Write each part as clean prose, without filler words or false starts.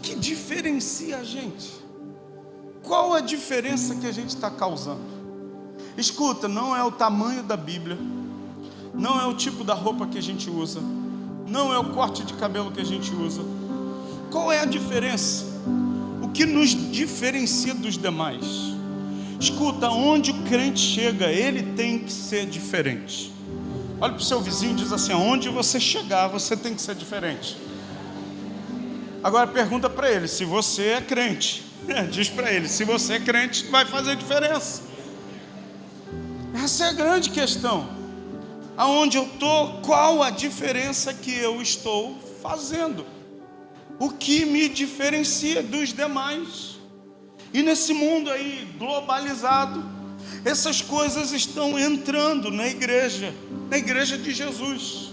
que diferencia a gente? Qual a diferença que a gente está causando? Escuta, não é o tamanho da Bíblia, não é o tipo da roupa que a gente usa, não é o corte de cabelo que a gente usa. Qual é a diferença? O que nos diferencia dos demais? Escuta, onde o crente chega, ele tem que ser diferente. Olha para o seu vizinho e diz assim: aonde você chegar, você tem que ser diferente. Agora pergunta para ele, se você é crente. Diz para ele, se você é crente, vai fazer diferença. Essa é a grande questão. Aonde eu estou, qual a diferença que eu estou fazendo? O que me diferencia dos demais? E nesse mundo aí globalizado, essas coisas estão entrando na igreja de Jesus.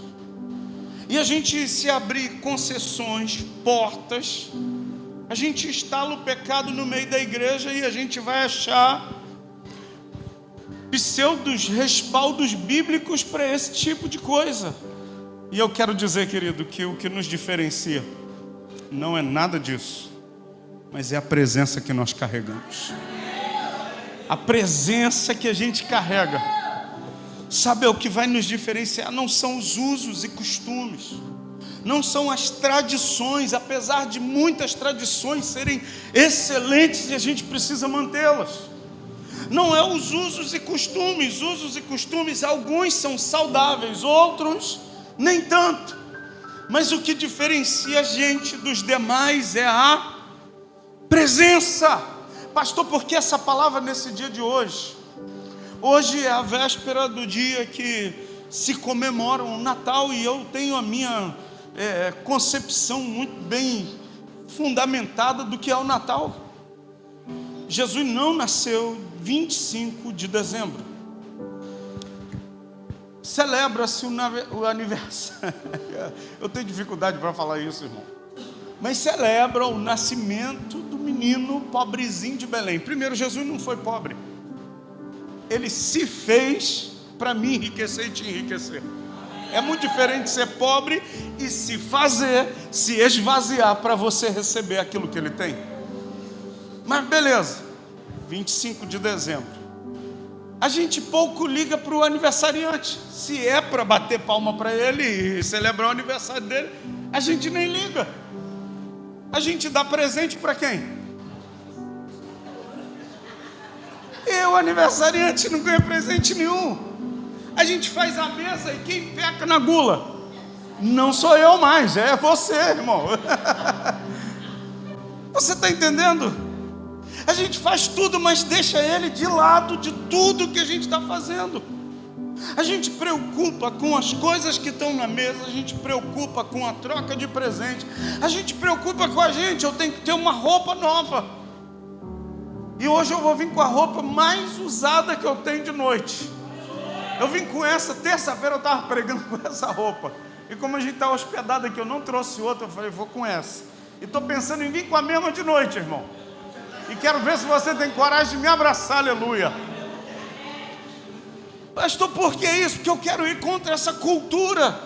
E a gente, se abrir concessões, portas, a gente instala o pecado no meio da igreja e a gente vai achar pseudos respaldos bíblicos para esse tipo de coisa. E eu quero dizer, querido, que o que nos diferencia não é nada disso, mas é a presença que nós carregamos. A presença que a gente carrega. Sabe, o que vai nos diferenciar não são os usos e costumes, não são as tradições, apesar de muitas tradições serem excelentes e a gente precisa mantê-las. Não é os usos e costumes, alguns são saudáveis, outros nem tanto. Mas o que diferencia a gente dos demais é a presença. Pastor, por que essa palavra nesse dia de hoje? Hoje é a véspera do dia que se comemora o Natal e eu tenho a minha concepção muito bem fundamentada do que é o Natal. Jesus não nasceu 25 de dezembro. Celebra-se o aniversário. Eu tenho dificuldade para falar isso, irmão. Mas celebra o nascimento do menino pobrezinho de Belém. Primeiro, Jesus não foi pobre. Ele se fez para me enriquecer e te enriquecer. É muito diferente ser pobre e se fazer, se esvaziar para você receber aquilo que ele tem. Mas beleza, 25 de dezembro. A gente pouco liga para o aniversariante. Se é para bater palma para ele e celebrar o aniversário dele, a gente nem liga. A gente dá presente para quem? E o aniversariante não ganha presente nenhum. A gente faz a mesa e quem peca na gula? Não sou eu mais, é você, irmão. Você está entendendo? A gente faz tudo, mas deixa ele de lado de tudo que a gente está fazendo. A gente preocupa com as coisas que estão na mesa, a gente preocupa com a troca de presente, a gente preocupa com a gente. Eu tenho que ter uma roupa nova. E hoje eu vou vir com a roupa mais usada que eu tenho de noite. Eu vim com essa, terça-feira eu estava pregando com essa roupa. E como a gente está hospedado aqui, eu não trouxe outra, eu falei, vou com essa. E estou pensando em vir com a mesma de noite, irmão. E quero ver se você tem coragem de me abraçar, aleluia. Pastor, por que isso? Porque eu quero ir contra essa cultura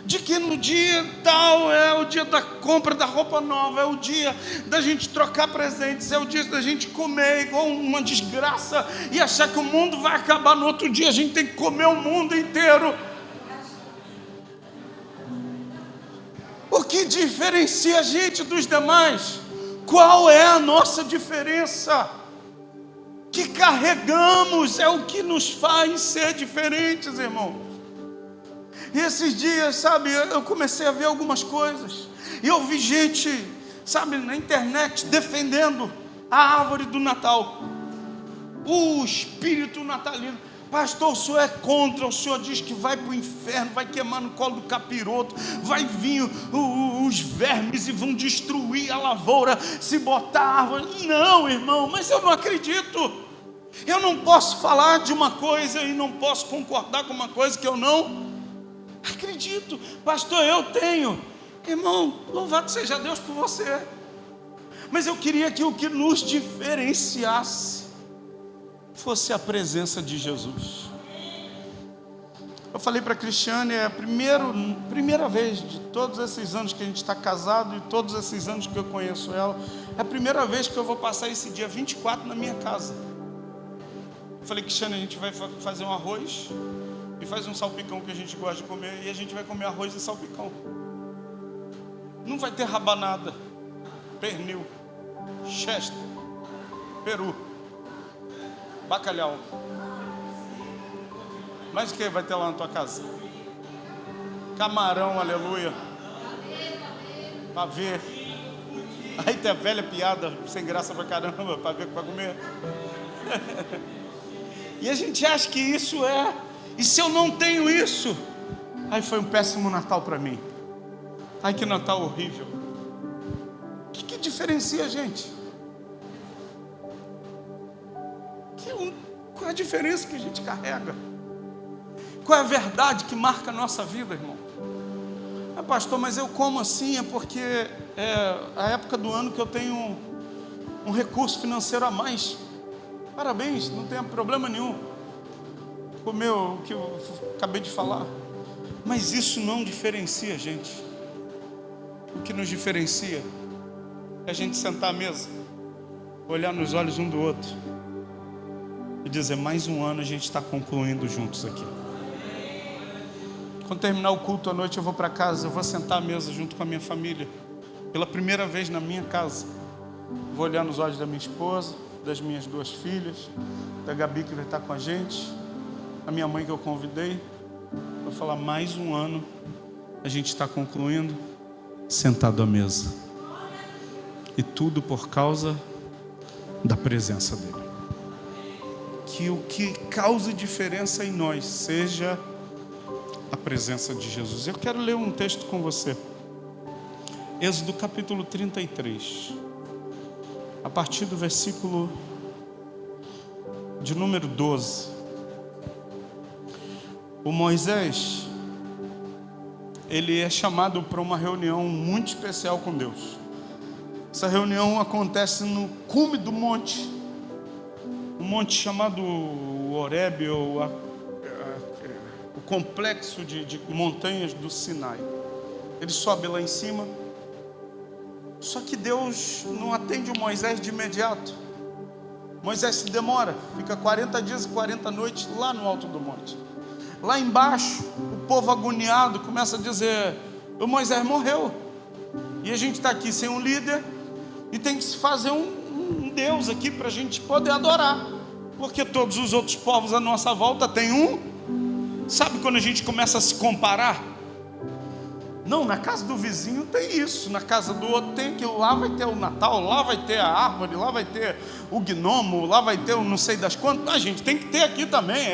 de que no dia tal é o dia da compra da roupa nova, é o dia da gente trocar presentes, é o dia da gente comer igual uma desgraça e achar que o mundo vai acabar no outro dia. A gente tem que comer o mundo inteiro. O que diferencia a gente dos demais? Qual é a nossa diferença? Que carregamos é o que nos faz ser diferentes, irmãos. E esses dias, sabe, eu comecei a ver algumas coisas. E eu vi gente, sabe, na internet defendendo a árvore do Natal. O espírito natalino. Pastor, o senhor é contra, o senhor diz que vai para o inferno, vai queimar no colo do capiroto, vai vir os vermes e vão destruir a lavoura se botar a árvore. Não, irmão, mas eu não acredito. Eu não posso falar de uma coisa e não posso concordar com uma coisa que eu não acredito. Pastor, eu tenho. Irmão, louvado seja Deus por você. Mas eu queria que o que nos diferenciasse fosse a presença de Jesus. Eu falei para a Cristiane, é a primeira vez de todos esses anos que a gente está casado e todos esses anos que eu conheço ela, é a primeira vez que eu vou passar esse dia 24 na minha casa. Eu falei, Cristiane, a gente vai fazer um arroz e faz um salpicão que a gente gosta de comer, e a gente vai comer arroz e salpicão. Não vai ter rabanada, pernil, chester, peru, bacalhau. Mas o que vai ter lá na tua casa? Camarão, aleluia. Pavê. Aí tem a velha piada, sem graça pra caramba, pavê pra comer. E a gente acha que isso é. E se eu não tenho isso? Aí foi um péssimo Natal para mim. Ai, que Natal horrível. O que diferencia a gente? Qual é a diferença que a gente carrega? Qual é a verdade que marca a nossa vida, irmão? Pastor, mas eu como assim? É porque é a época do ano que eu tenho um recurso financeiro a mais. Parabéns, não tem problema nenhum. Comeu o que eu acabei de falar. Mas isso não diferencia a gente. O que nos diferencia é a gente sentar à mesa, olhar nos olhos um do outro e dizer, mais um ano a gente está concluindo juntos aqui. Quando terminar o culto à noite eu vou para casa, eu vou sentar à mesa junto com a minha família, pela primeira vez na minha casa. Vou olhar nos olhos da minha esposa, das minhas 2 filhas, da Gabi que vai estar com a gente, a minha mãe que eu convidei. Vou falar, mais um ano a gente está concluindo sentado à mesa. E tudo por causa da presença dele. Que o que cause diferença em nós seja a presença de Jesus. Eu quero ler um texto com você. Êxodo capítulo 33. A partir do versículo de número 12. O Moisés, ele é chamado para uma reunião muito especial com Deus. Essa reunião acontece no cume do monte. Um monte chamado Horebe, ou o complexo de montanhas do Sinai. Ele sobe lá em cima. Só que Deus não atende o Moisés de imediato. Moisés se demora, fica 40 dias e 40 noites lá no alto do monte. Lá embaixo, o povo agoniado começa a dizer, o Moisés morreu. E a gente está aqui sem um líder, e tem que se fazer um Deus aqui para a gente poder adorar. Porque todos os outros povos à nossa volta têm um. Sabe quando a gente começa a se comparar? Não, na casa do vizinho tem isso, na casa do outro tem aquilo, lá vai ter o Natal, lá vai ter a árvore, lá vai ter o gnomo, lá vai ter o não sei das quantas. A gente tem que ter aqui também.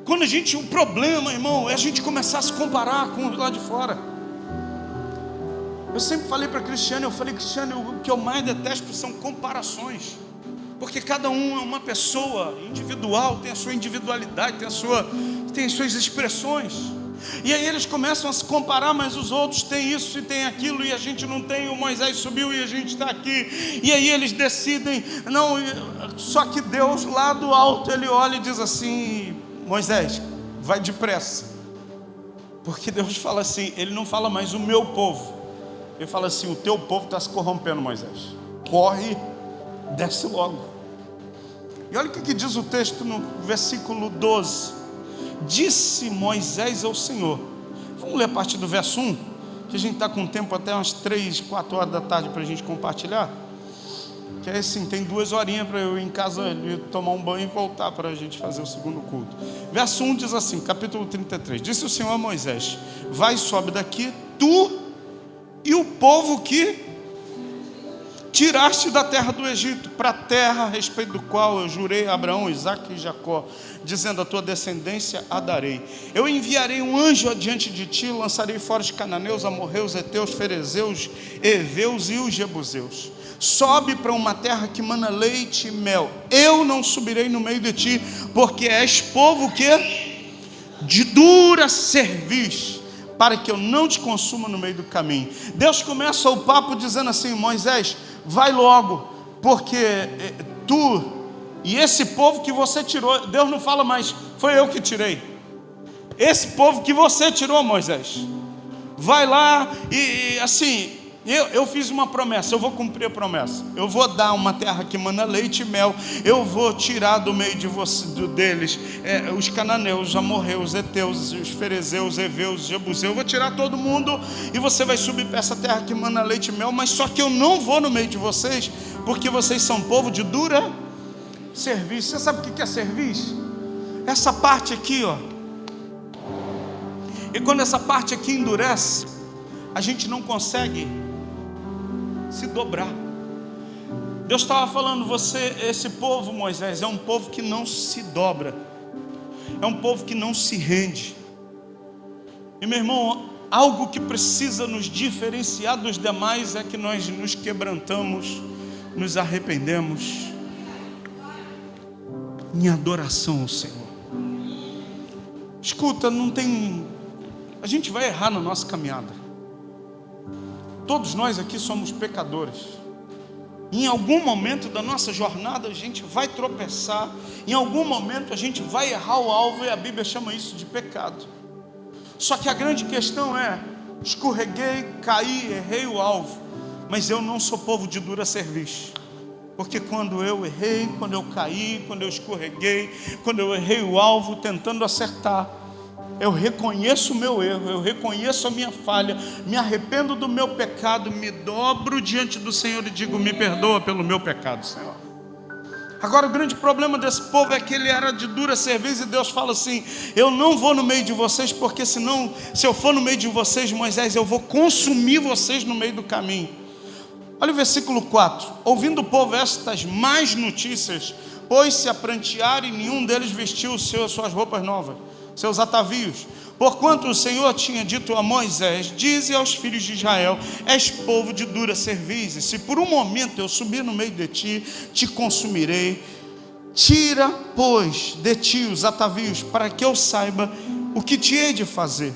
Quando o problema, irmão, é a gente começar a se comparar com o lá de fora. Eu sempre falei para Cristiane, Cristiane, o que eu mais detesto são comparações. Porque cada um é uma pessoa individual, tem a sua individualidade, tem as suas expressões. E aí eles começam a se comparar, mas os outros têm isso e têm aquilo, e a gente não tem. O Moisés subiu e a gente está aqui. E aí eles decidem, não, só que Deus lá do alto, ele olha e diz assim, Moisés, vai depressa. Porque Deus fala assim, ele não fala mais o meu povo, ele fala assim, o teu povo está se corrompendo, Moisés, corre, desce logo. E olha o que diz o texto no versículo 12. Disse Moisés ao Senhor. Vamos ler a partir do verso 1, que a gente está com tempo até umas 3, 4 horas da tarde para a gente compartilhar. Que é assim, tem 2 horinhas para eu ir em casa tomar um banho e voltar para a gente fazer o segundo culto. Verso 1 diz assim, capítulo 33. Disse o Senhor a Moisés, vai, sobe daqui, tu e o povo que tiraste da terra do Egito, para a terra a respeito do qual eu jurei a Abraão, Isaque e Jacó, dizendo, a tua descendência a darei. Eu enviarei um anjo adiante de ti, lançarei fora os cananeus, amorreus, heteus, ferezeus, heveus e os jebuseus. Sobe para uma terra que mana leite e mel. Eu não subirei no meio de ti, porque és povo que de dura cerviz, para que eu não te consuma no meio do caminho. Deus começa o papo dizendo assim, Moisés, vai logo, porque tu e esse povo que você tirou, Deus não fala mais, foi eu que tirei. esse povo que você tirou, Moisés. Vai lá e assim, eu fiz uma promessa, eu vou cumprir a promessa. Eu vou dar uma terra que mana leite e mel. Eu vou tirar do meio de deles os cananeus, os amorreus, os heteus, os ferezeus, os heveus, os jebuseus. Eu vou tirar todo mundo e você vai subir para essa terra que mana leite e mel. Mas só que eu não vou no meio de vocês, porque vocês são povo de dura serviço. Você sabe o que é serviço? Essa parte aqui, ó. E quando essa parte aqui endurece, a gente não consegue se dobrar. Deus estava falando, esse povo, Moisés, é um povo que não se dobra, é um povo que não se rende. E meu irmão, algo que precisa nos diferenciar dos demais é que nós nos quebrantamos, nos arrependemos em adoração ao Senhor. Escuta, a gente vai errar na nossa caminhada. Todos nós aqui somos pecadores. Em algum momento da nossa jornada a gente vai tropeçar. Em algum momento a gente vai errar o alvo, e a Bíblia chama isso de pecado. Só que a grande questão é: escorreguei, caí, errei o alvo, mas eu não sou povo de dura serviço. Porque quando eu errei, quando eu caí, quando eu escorreguei, quando eu errei o alvo tentando acertar, eu reconheço o meu erro, eu reconheço a minha falha, me arrependo do meu pecado, me dobro diante do Senhor e digo: me perdoa pelo meu pecado, Senhor. Agora o grande problema desse povo é que ele era de dura serviço, e Deus fala assim: eu não vou no meio de vocês, porque senão, se eu for no meio de vocês, Moisés, eu vou consumir vocês no meio do caminho. Olha o versículo 4: ouvindo o povo estas más notícias, pôs-se a prantear, e nenhum deles vestiu suas roupas novas, seus atavios, porquanto o Senhor tinha dito a Moisés: dize aos filhos de Israel, és povo de dura cerviz, e se por um momento eu subir no meio de ti, te consumirei. Tira, pois, de ti os atavios, para que eu saiba o que te hei de fazer.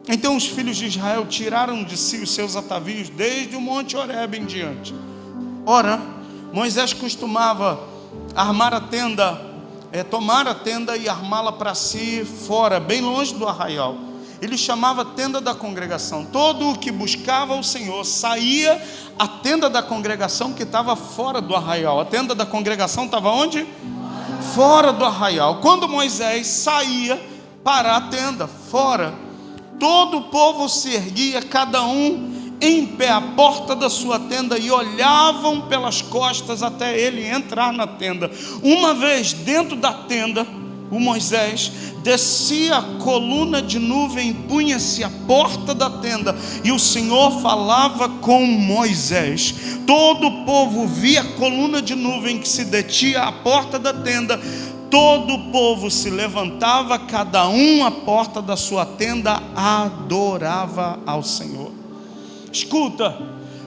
Então os filhos de Israel tiraram de si os seus atavios desde o monte Horebe em diante. Ora, Moisés costumava armar a tenda, tomar a tenda e armá-la para si fora, bem longe do arraial. Ele chamava tenda da congregação. Todo o que buscava o Senhor saía à tenda da congregação, que estava fora do arraial. A tenda da congregação estava onde? Fora do arraial. Quando Moisés saía para a tenda, fora, todo o povo se erguia, cada um em pé à porta da sua tenda, e olhavam pelas costas até ele entrar na tenda. Uma vez dentro da tenda, o Moisés descia a coluna de nuvem, punha-se à porta da tenda, e o Senhor falava com Moisés. Todo o povo via a coluna de nuvem que se detinha à porta da tenda. Todo o povo se levantava, cada um à porta da sua tenda, adorava ao Senhor. Escuta,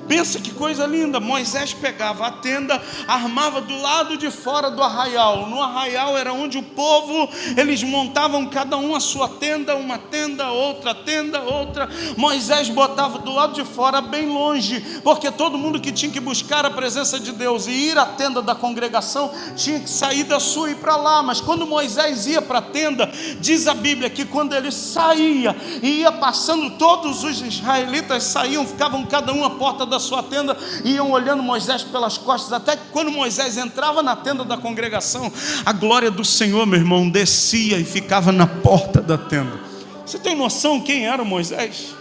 pensa que coisa linda. Moisés pegava a tenda, armava do lado de fora do arraial. No arraial era onde o povo, eles montavam cada um a sua tenda, uma tenda, outra tenda, outra. Moisés botava do lado de fora, bem longe, porque todo mundo que tinha que buscar a presença de Deus e ir à tenda da congregação tinha que sair da sua e ir para lá. Mas quando Moisés ia para a tenda, diz a Bíblia que quando ele saía e ia passando, todos os israelitas saíam, ficavam cada um à porta da sua tenda, iam olhando Moisés pelas costas, até que quando Moisés entrava na tenda da congregação, a glória do Senhor, meu irmão, descia e ficava na porta da tenda. Você tem noção quem era Moisés?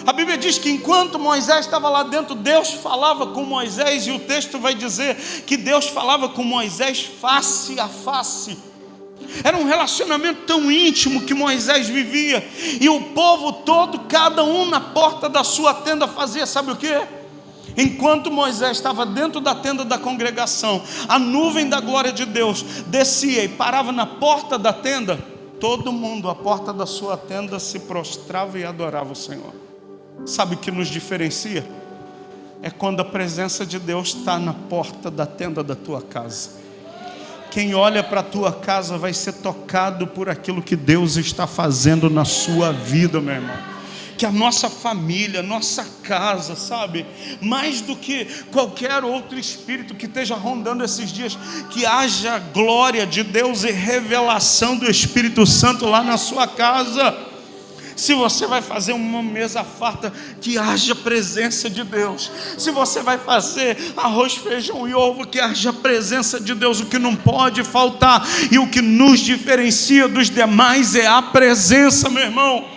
A Bíblia diz que enquanto Moisés estava lá dentro, Deus falava com Moisés, e o texto vai dizer que Deus falava com Moisés face a face. Era um relacionamento tão íntimo que Moisés vivia, e o povo todo, cada um na porta da sua tenda, fazia, sabe o que? Enquanto Moisés estava dentro da tenda da congregação, a nuvem da glória de Deus descia e parava na porta da tenda. Todo mundo à porta da sua tenda se prostrava e adorava o Senhor. Sabe o que nos diferencia? É quando a presença de Deus está na porta da tenda da tua casa. Quem olha para a tua casa vai ser tocado por aquilo que Deus está fazendo na sua vida, meu irmão. que a nossa família, nossa casa, sabe, mais do que qualquer outro espírito que esteja rondando esses dias, que haja glória de Deus e revelação do Espírito Santo lá na sua casa. Se você vai fazer uma mesa farta, que haja presença de Deus. Se você vai fazer arroz, feijão e ovo, que haja presença de Deus. O que não pode faltar e o que nos diferencia dos demais é a presença, meu irmão.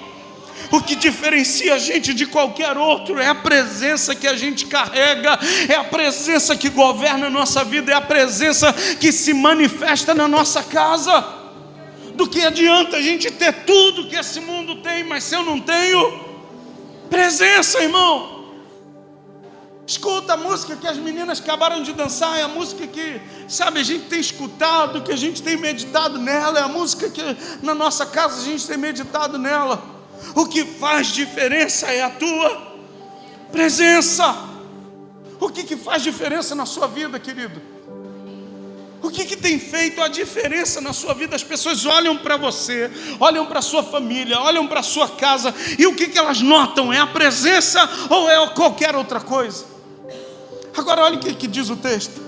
O que diferencia a gente de qualquer outro é a presença que a gente carrega, é a presença que governa a nossa vida, é a presença que se manifesta na nossa casa. Do que adianta a gente ter tudo que esse mundo tem, mas se eu não tenho presença, irmão? Escuta a música que as meninas acabaram de dançar, é a música que, sabe, a gente tem escutado, que a gente tem meditado nela, é a música que na nossa casa a gente tem meditado nela. O que faz diferença é a tua presença. O que faz diferença na sua vida, querido? O que tem feito a diferença na sua vida? As pessoas olham para você, olham para a sua família, olham para a sua casa, e o que elas notam? É a presença ou é qualquer outra coisa? Agora olha o que diz o texto,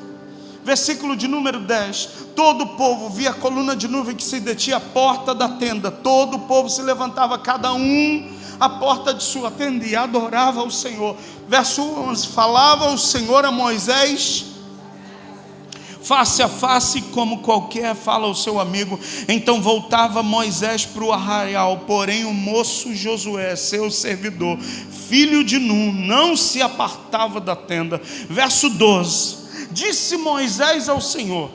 versículo de número 10. Todo o povo via a coluna de nuvem que se detinha à porta da tenda. Todo o povo se levantava, cada um à porta de sua tenda, e adorava o Senhor. Verso 11, falava o Senhor a Moisés face a face, como qualquer fala ao seu amigo. Então voltava Moisés para o arraial, porém o moço Josué, seu servidor, filho de Nun, não se apartava da tenda. Verso 12, disse Moisés ao Senhor: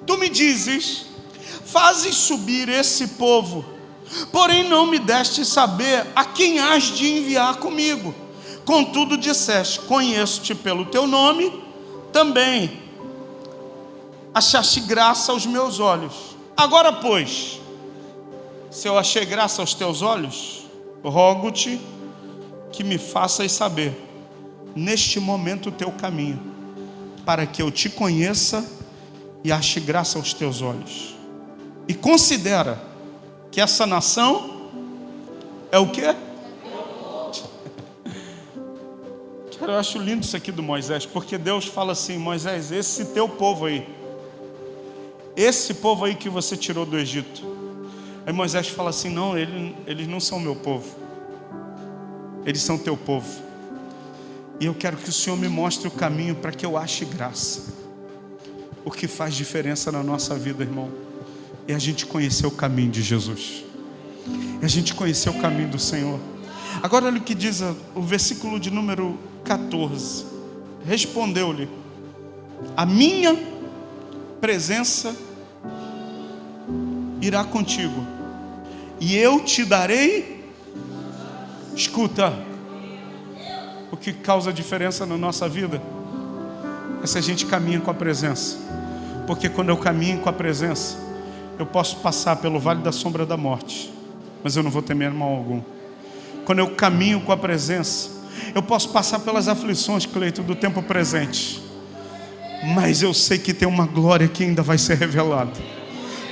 tu me dizes, fazes subir esse povo, porém não me deste saber a quem hás de enviar comigo. Contudo disseste, conheço-te pelo teu nome, também achaste graça aos meus olhos. Agora, pois, se eu achei graça aos teus olhos, rogo-te que me faças saber neste momento o teu caminho, para que eu te conheça e ache graça aos teus olhos. E considera que essa nação é o quê? Cara, eu acho lindo isso aqui do Moisés, porque Deus fala assim: Moisés, esse teu povo aí, esse povo aí que você tirou do Egito. Aí Moisés fala assim: não, eles não são meu povo, eles são teu povo. E eu quero que o Senhor me mostre o caminho para que eu ache graça. O que faz diferença na nossa vida, irmão, é a gente conhecer o caminho de Jesus, é a gente conhecer o caminho do Senhor. Agora olha o que diz o versículo de número 14. Respondeu-lhe: a minha presença irá contigo, e eu te darei. Escuta, o que causa diferença na nossa vida é se a gente caminha com a presença. Porque quando eu caminho com a presença, eu posso passar pelo vale da sombra da morte, mas eu não vou temer mal algum. Quando eu caminho com a presença, eu posso passar pelas aflições, Cleito, do tempo presente, mas eu sei que tem uma glória que ainda vai ser revelada.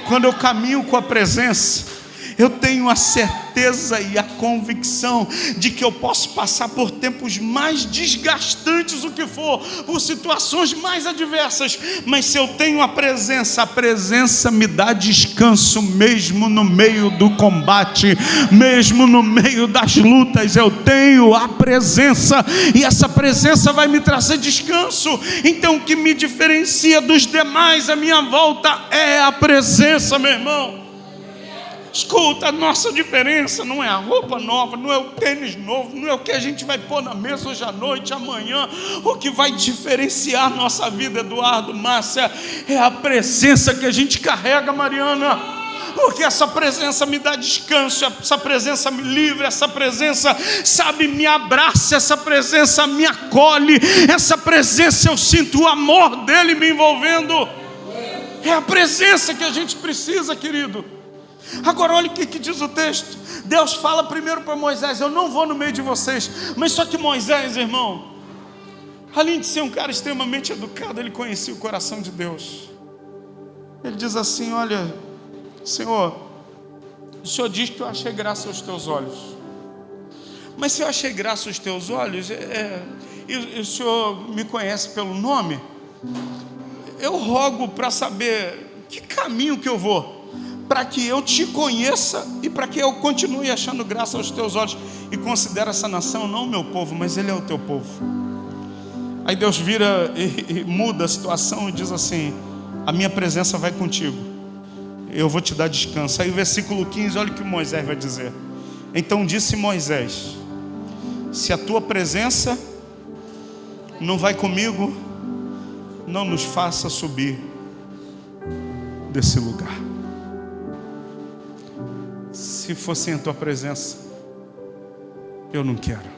Quando eu caminho com a presença, eu tenho a certeza e a convicção de que eu posso passar por tempos mais desgastantes, o que for, por situações mais adversas, mas se eu tenho a presença me dá descanso, mesmo no meio do combate, mesmo no meio das lutas. Eu tenho a presença, e essa presença vai me trazer descanso. Então o que me diferencia dos demais à minha volta é a presença, meu irmão. Escuta, a nossa diferença não é a roupa nova, não é o tênis novo, não é o que a gente vai pôr na mesa hoje à noite, amanhã. O que vai diferenciar a nossa vida, Eduardo, Márcia, é a presença que a gente carrega, Mariana. Porque essa presença me dá descanso, essa presença me livra, essa presença, sabe, me abraça, essa presença me acolhe, essa presença eu sinto o amor dele me envolvendo. É a presença que a gente precisa, querido. Agora olha o que diz o texto. Deus fala primeiro para Moisés: eu não vou no meio de vocês. Mas só que Moisés, irmão, além de ser um cara extremamente educado, ele conhecia o coração de Deus. Ele diz assim: olha, Senhor, o Senhor diz que eu achei graça aos teus olhos. Mas se eu achei graça aos teus olhos, e o Senhor me conhece pelo nome, eu rogo para saber que caminho que eu vou, para que eu te conheça e para que eu continue achando graça aos teus olhos e considere essa nação não o meu povo, mas ele é o teu povo. Aí Deus vira e muda a situação e diz assim: a minha presença vai contigo, eu vou te dar descanso. Aí o versículo 15, olha o que Moisés vai dizer. Então disse Moisés: se a tua presença não vai comigo, não nos faça subir desse lugar. Se for sem a tua presença, eu não quero.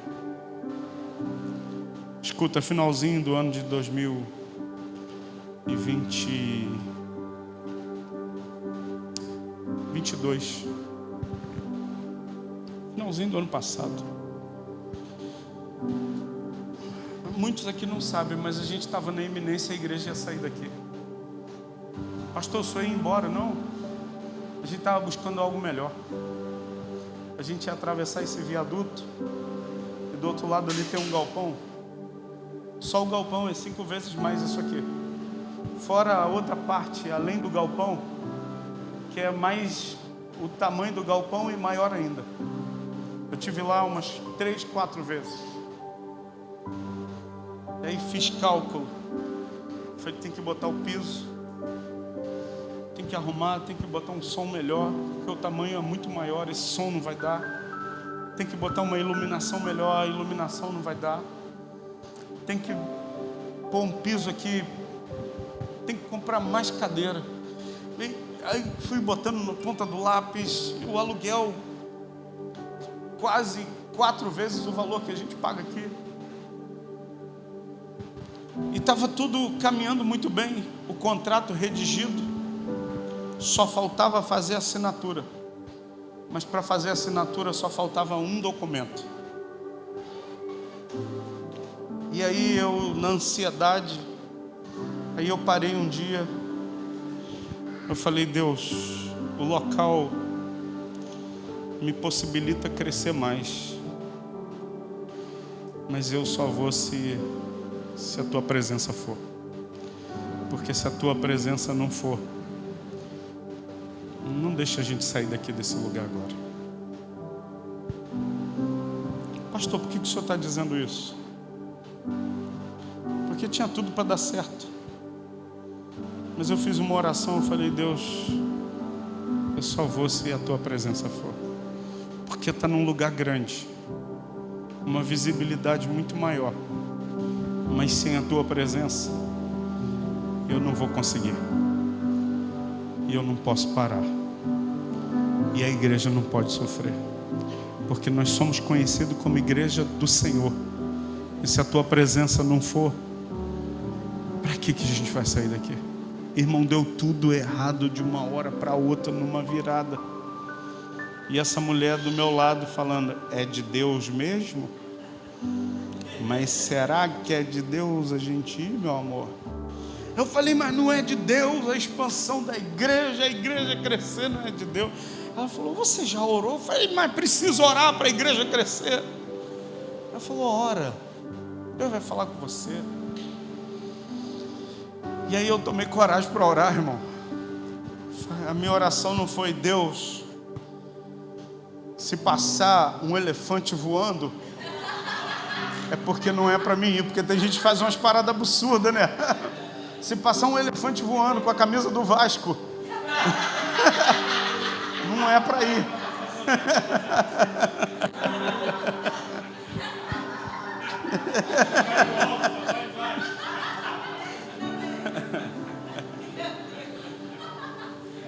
Escuta, finalzinho do ano de 2022, finalzinho do ano passado. Muitos aqui não sabem, mas a gente estava na iminência, a igreja ia sair daqui. Pastor, o senhor ia embora? Não. A gente estava buscando algo melhor. A gente ia atravessar esse viaduto e do outro lado ali tem um galpão. Só o galpão é 5 vezes mais isso aqui. Fora a outra parte, além do galpão, que é mais o tamanho do galpão e maior ainda. Eu tive lá umas 3, 4 vezes. E aí fiz cálculo. Falei, tem que botar o piso, tem que arrumar, tem que botar um som melhor, porque o tamanho é muito maior, esse som não vai dar. Tem que botar uma iluminação melhor, a iluminação não vai dar. Tem que pôr um piso aqui, tem que comprar mais cadeira. E aí fui botando na ponta do lápis, o aluguel quase 4 vezes o valor que a gente paga aqui. E estava tudo caminhando muito bem, o contrato redigido, só faltava fazer a assinatura. Mas para fazer a assinatura só faltava um documento. E aí eu, na ansiedade, aí eu parei um dia, eu falei, Deus, o local me possibilita crescer mais, mas eu só vou se a tua presença for. Porque se a tua presença não for, não deixa a gente sair daqui desse lugar agora. Pastor, por que o senhor está dizendo isso? Porque tinha tudo para dar certo. Mas eu fiz uma oração, eu falei, Deus, eu só vou se a tua presença for. Porque está num lugar grande, uma visibilidade muito maior. Mas sem a tua presença, eu não vou conseguir. E eu não posso parar. E a igreja não pode sofrer. Porque nós somos conhecidos como igreja do Senhor. E se a tua presença não for, para que a gente vai sair daqui? Irmão, deu tudo errado de uma hora para outra, numa virada. E essa mulher do meu lado falando, é de Deus mesmo? Mas será que é de Deus a gente ir, meu amor? Eu falei, mas não é de Deus a expansão da igreja, a igreja crescer não é de Deus. Ela falou, você já orou? Eu falei, mas preciso orar para a igreja crescer. Ela falou, ora, Deus vai falar com você. E aí eu tomei coragem para orar, irmão. A minha oração não foi, Deus, se passar um elefante voando, é porque não é para mim ir, porque tem gente que faz umas paradas absurdas, né? Se passar um elefante voando com a camisa do Vasco, não é para ir.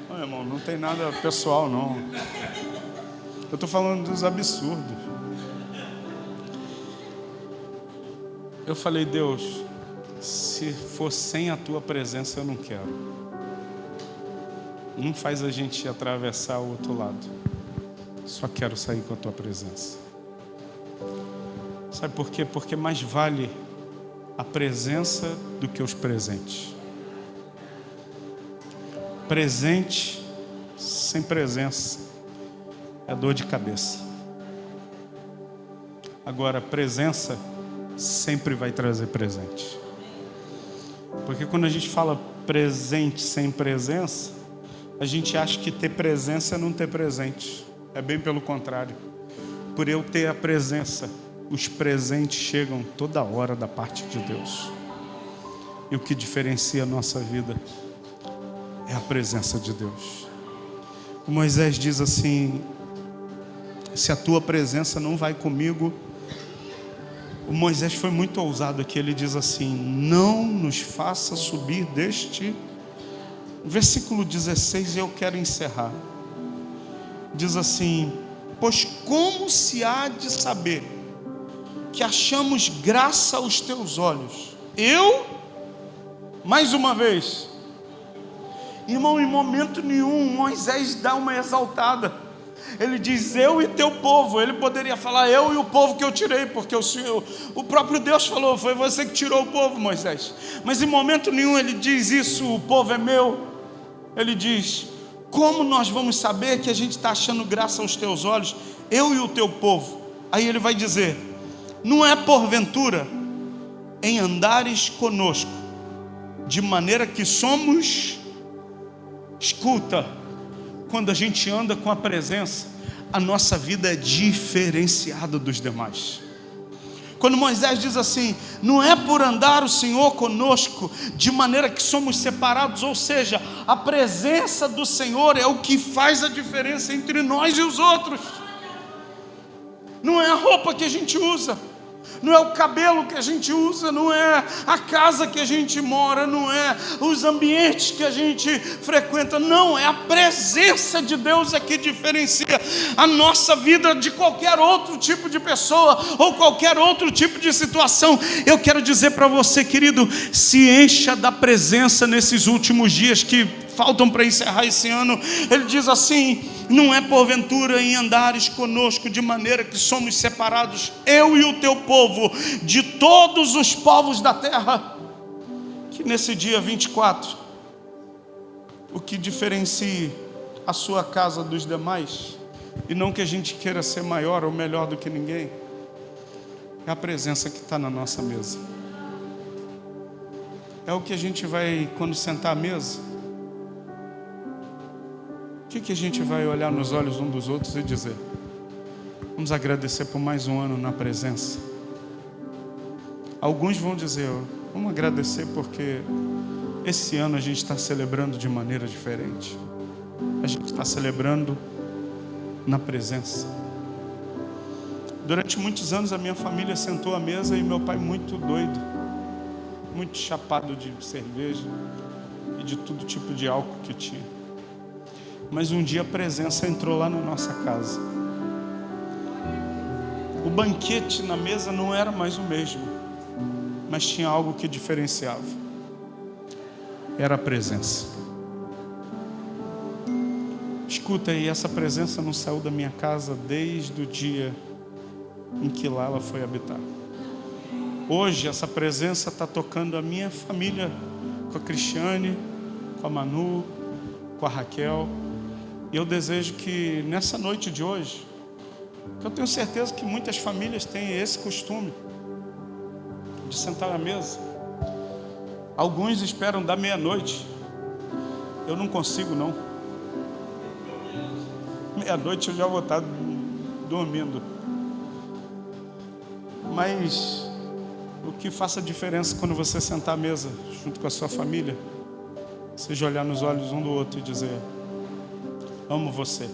Não, irmão, não tem nada pessoal, não. Eu estou falando dos absurdos. Eu falei, Deus, se for sem a tua presença, eu não quero. Não faz a gente atravessar o outro lado. Só quero sair com a tua presença. Sabe por quê? Porque mais vale a presença do que os presentes. Presente sem presença é dor de cabeça. Agora, presença sempre vai trazer presente. Porque quando a gente fala presente sem presença, a gente acha que ter presença é não ter presente. É bem pelo contrário. Por eu ter a presença, os presentes chegam toda hora da parte de Deus. E o que diferencia a nossa vida é a presença de Deus. O Moisés diz assim: se a tua presença não vai comigo. O Moisés foi muito ousado aqui. Ele diz assim: não nos faça subir deste. Versículo 16, eu quero encerrar. Diz assim: pois como se há de saber que achamos graça aos teus olhos? Mais uma vez, irmão, em momento nenhum Moisés dá uma exaltada. Ele diz eu e teu povo. Ele poderia falar eu e o povo que eu tirei, porque o próprio Deus falou, foi você que tirou o povo, Moisés. Mas em momento nenhum ele diz isso, o povo é meu. Ele diz, como nós vamos saber que a gente está achando graça aos teus olhos, eu e o teu povo? Aí ele vai dizer, não é porventura em andares conosco, de maneira que somos, escuta, quando a gente anda com a presença, a nossa vida é diferenciada dos demais. Quando Moisés diz assim, não é por andar o Senhor conosco, de maneira que somos separados, ou seja, a presença do Senhor é o que faz a diferença entre nós e os outros. Não é a roupa que a gente usa, não é o cabelo que a gente usa, não é a casa que a gente mora, não é os ambientes que a gente frequenta, não, é a presença de Deus que diferencia a nossa vida de qualquer outro tipo de pessoa ou qualquer outro tipo de situação. Eu quero dizer para você, querido, se encha da presença nesses últimos dias que faltam para encerrar esse ano. Ele diz assim, não é porventura em andares conosco, de maneira que somos separados, eu e o teu povo, de todos os povos da terra, que nesse dia 24, o que diferencie a sua casa dos demais, e não que a gente queira ser maior ou melhor do que ninguém, é a presença que está na nossa mesa. É o que a gente vai, quando sentar à mesa, o que a gente vai olhar nos olhos um dos outros e dizer? Vamos agradecer por mais um ano na presença. Alguns vão dizer, vamos agradecer porque esse ano a gente está celebrando de maneira diferente. A gente está celebrando na presença. Durante muitos anos a minha família sentou à mesa e meu pai muito doido, muito chapado de cerveja e de todo tipo de álcool que tinha. Mas um dia a presença entrou lá na nossa casa. O banquete na mesa não era mais o mesmo, mas tinha algo que diferenciava. Era a presença. Escuta aí, essa presença não saiu da minha casa desde o dia em que lá ela foi habitar. Hoje essa presença está tocando a minha família, com a Cristiane, com a Manu, com a Raquel. E eu desejo que nessa noite de hoje, que eu tenho certeza que muitas famílias têm esse costume de sentar à mesa. Alguns esperam da meia-noite. Eu não consigo não. Meia-noite eu já vou estar dormindo. Mas o que faça diferença quando você sentar à mesa junto com a sua família, seja olhar nos olhos um do outro e dizer, amo você.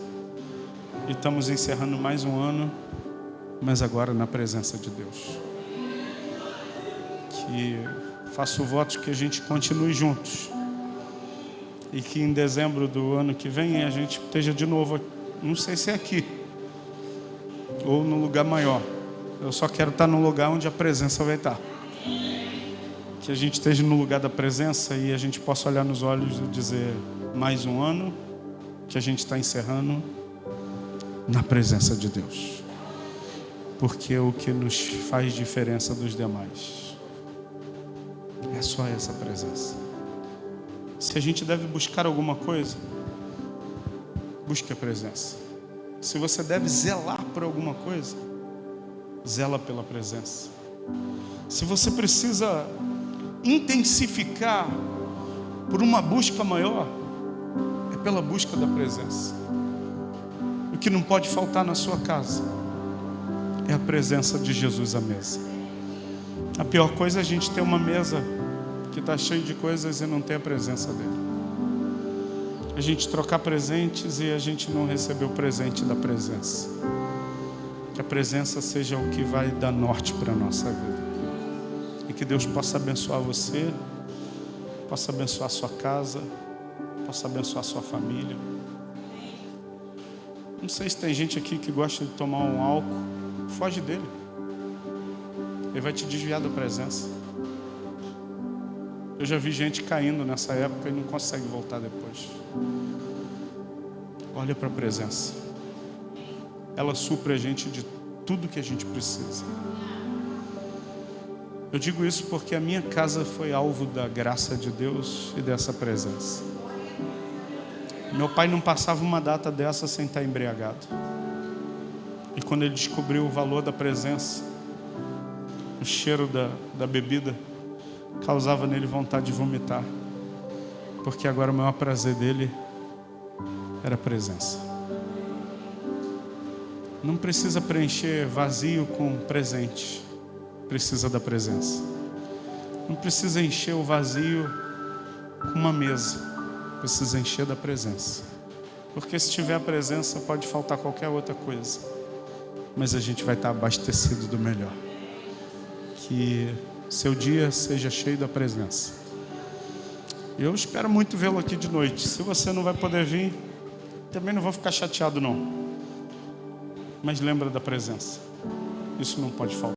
E estamos encerrando mais um ano, mas agora na presença de Deus. Que faço votos que a gente continue juntos. E que em dezembro do ano que vem a gente esteja de novo, não sei se é aqui, ou no lugar maior. Eu só quero estar no lugar onde a presença vai estar. Que a gente esteja no lugar da presença e a gente possa olhar nos olhos e dizer, mais um ano que a gente está encerrando na presença de Deus, porque é o que nos faz diferença dos demais é só essa presença. Se a gente deve buscar alguma coisa, busque a presença. Se você deve zelar por alguma coisa, zela pela presença. Se você precisa intensificar por uma busca maior, é pela busca da presença. O que não pode faltar na sua casa é a presença de Jesus à mesa. A pior coisa é a gente ter uma mesa que está cheia de coisas e não ter a presença dele. A gente trocar presentes e a gente não receber o presente da presença. Que a presença seja o que vai dar norte para a nossa vida. E que Deus possa abençoar você, possa abençoar a sua casa, possa abençoar a sua família. Não sei se tem gente aqui que gosta de tomar um álcool. Foge dele. Ele vai te desviar da presença. Eu já vi gente caindo nessa época e não consegue voltar depois. Olha para a presença. Ela supre a gente de tudo que a gente precisa. Eu digo isso porque a minha casa foi alvo da graça de Deus e dessa presença. Meu pai não passava uma data dessa sem estar embriagado. E quando ele descobriu o valor da presença, o cheiro da bebida causava nele vontade de vomitar. Porque agora o maior prazer dele era a presença. Não precisa preencher vazio com presente. Precisa da presença. Não precisa encher o vazio com uma mesa. Precisa encher da presença. Porque se tiver a presença, pode faltar qualquer outra coisa. Mas a gente vai estar abastecido do melhor. Que seu dia seja cheio da presença. Eu espero muito vê-lo aqui de noite. Se você não vai poder vir, também não vou ficar chateado não. Mas lembra da presença. Isso não pode faltar.